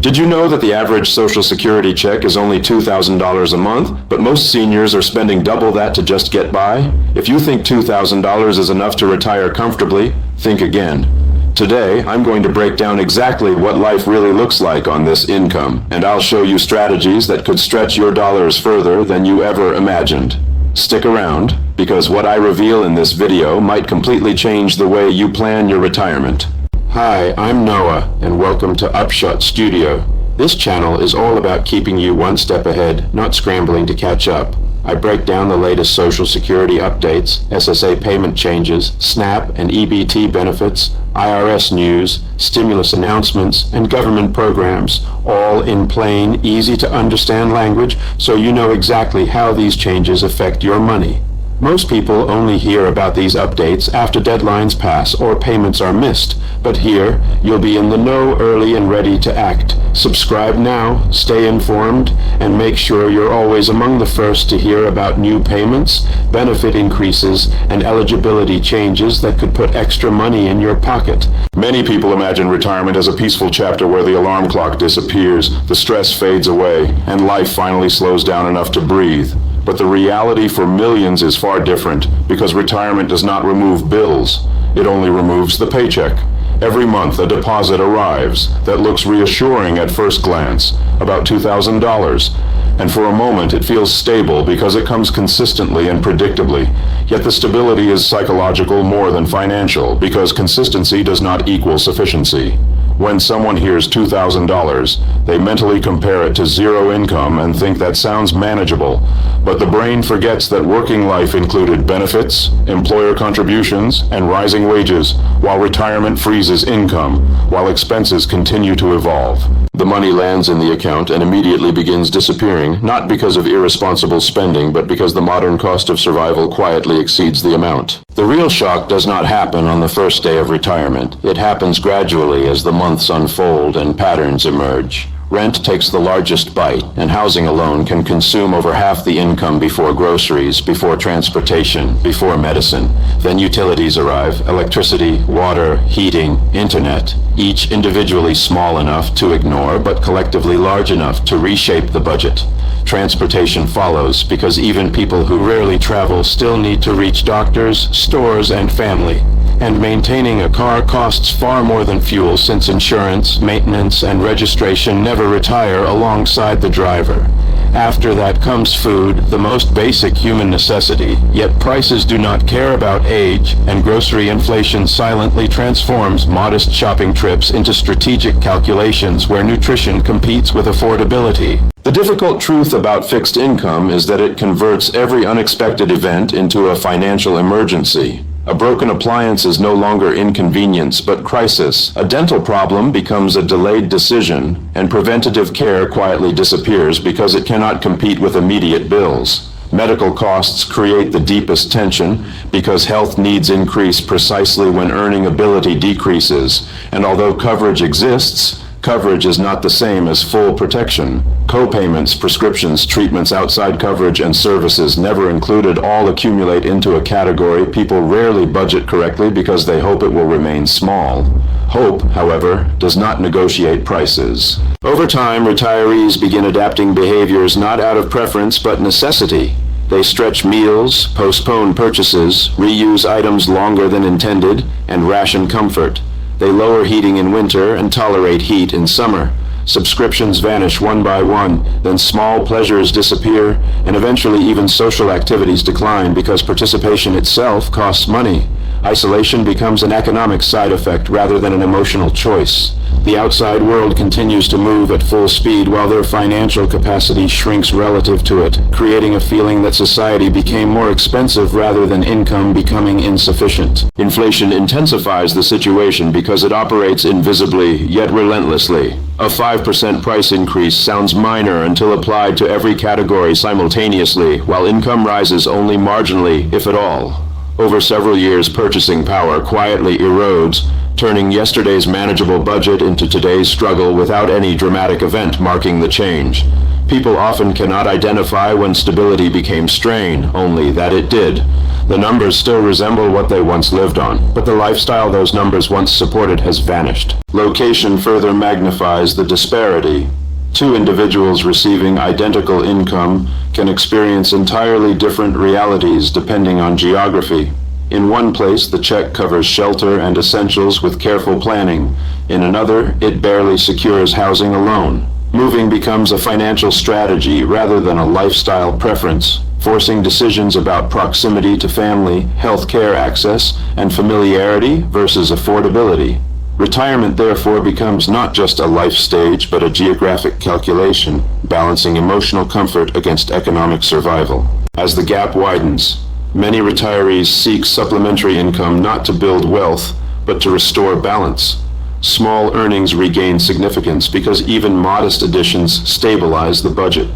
Did you know that the average Social Security check is only $2,000 a month, but most seniors are spending double that to just get by? If you think $2,000 is enough to retire comfortably, think again. Today, I'm going to break down exactly what life really looks like on this income, and I'll show you strategies that could stretch your dollars further than you ever imagined. Stick around, because what I reveal in this video might completely change the way you plan your retirement. Hi, I'm Noah, and welcome to Upshot Studio. This channel is all about keeping you one step ahead, not scrambling to catch up. I break down the latest Social Security updates, SSA payment changes, SNAP and EBT benefits, IRS news, stimulus announcements, and government programs, all in plain, easy-to-understand language so you know exactly how these changes affect your money. Most people only hear about these updates after deadlines pass or payments are missed, but here you'll be in the know early and ready to act. Subscribe now, stay informed, and make sure you're always among the first to hear about new payments, benefit increases, and eligibility changes that could put extra money in your pocket. Many people imagine retirement as a peaceful chapter where the alarm clock disappears, the stress fades away, and life finally slows down enough to breathe. But the reality for millions is far different, because retirement does not remove bills. It only removes the paycheck. Every month a deposit arrives that looks reassuring at first glance, about $2,000. And for a moment it feels stable because it comes consistently and predictably. Yet the stability is psychological more than financial, because consistency does not equal sufficiency. When someone hears $2,000, they mentally compare it to zero income and think that sounds manageable. But the brain forgets that working life included benefits, employer contributions, and rising wages, while retirement freezes income, while expenses continue to evolve. The money lands in the account and immediately begins disappearing, not because of irresponsible spending, but because the modern cost of survival quietly exceeds the amount. The real shock does not happen on the first day of retirement. It happens gradually as the months unfold and patterns emerge. Rent takes the largest bite, and housing alone can consume over half the income before groceries, before transportation, before medicine. Then utilities arrive: electricity, water, heating, internet, each individually small enough to ignore, but collectively large enough to reshape the budget. Transportation follows, because even people who rarely travel still need to reach doctors, stores, and family. And maintaining a car costs far more than fuel, since insurance, maintenance, and registration never retire alongside the driver. After that comes food, the most basic human necessity, yet prices do not care about age, and grocery inflation silently transforms modest shopping trips into strategic calculations where nutrition competes with affordability. The difficult truth about fixed income is that it converts every unexpected event into a financial emergency. A broken appliance is no longer inconvenience, but crisis. A dental problem becomes a delayed decision, and preventative care quietly disappears because it cannot compete with immediate bills. Medical costs create the deepest tension because health needs increase precisely when earning ability decreases, and although coverage exists, coverage is not the same as full protection. Co-payments, prescriptions, treatments outside coverage, and services never included all accumulate into a category people rarely budget correctly because they hope it will remain small. Hope, however, does not negotiate prices. Over time, retirees begin adapting behaviors not out of preference but necessity. They stretch meals, postpone purchases, reuse items longer than intended, and ration comfort. They lower heating in winter and tolerate heat in summer. Subscriptions vanish one by one, then small pleasures disappear, and eventually even social activities decline because participation itself costs money. Isolation becomes an economic side effect rather than an emotional choice. The outside world continues to move at full speed while their financial capacity shrinks relative to it, creating a feeling that society became more expensive rather than income becoming insufficient. Inflation intensifies the situation because it operates invisibly, yet relentlessly. A 5% price increase sounds minor until applied to every category simultaneously, while income rises only marginally, if at all. Over several years, purchasing power quietly erodes, turning yesterday's manageable budget into today's struggle without any dramatic event marking the change. People often cannot identify when stability became strain, only that it did. The numbers still resemble what they once lived on, but the lifestyle those numbers once supported has vanished. Location further magnifies the disparity. Two individuals receiving identical income can experience entirely different realities depending on geography. In one place, the check covers shelter and essentials with careful planning. In another, it barely secures housing alone. Moving becomes a financial strategy rather than a lifestyle preference, forcing decisions about proximity to family, health care access, and familiarity versus affordability. Retirement therefore becomes not just a life stage but a geographic calculation, balancing emotional comfort against economic survival. As the gap widens, many retirees seek supplementary income not to build wealth, but to restore balance. Small earnings regain significance because even modest additions stabilize the budget.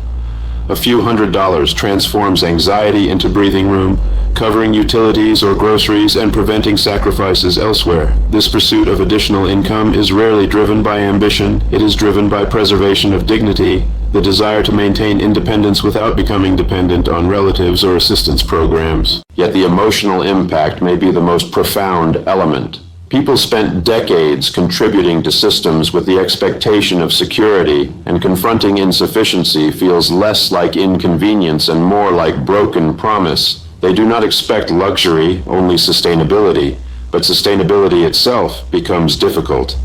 A few $100s transforms anxiety into breathing room, covering utilities or groceries and preventing sacrifices elsewhere. This pursuit of additional income is rarely driven by ambition. It is driven by preservation of dignity, the desire to maintain independence without becoming dependent on relatives or assistance programs. Yet the emotional impact may be the most profound element. People spent decades contributing to systems with the expectation of security, and confronting insufficiency feels less like inconvenience and more like broken promise. They do not expect luxury, only sustainability, but sustainability itself becomes difficult.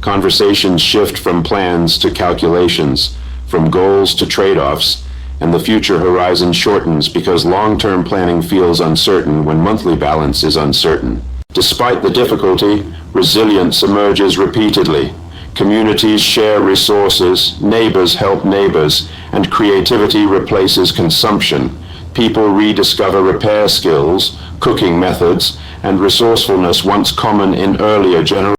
Conversations shift from plans to calculations, from goals to trade-offs, and the future horizon shortens because long-term planning feels uncertain when monthly balance is uncertain. Despite the difficulty, resilience emerges repeatedly. Communities share resources, neighbors help neighbors, and creativity replaces consumption. People rediscover repair skills, cooking methods, and resourcefulness once common in earlier generations.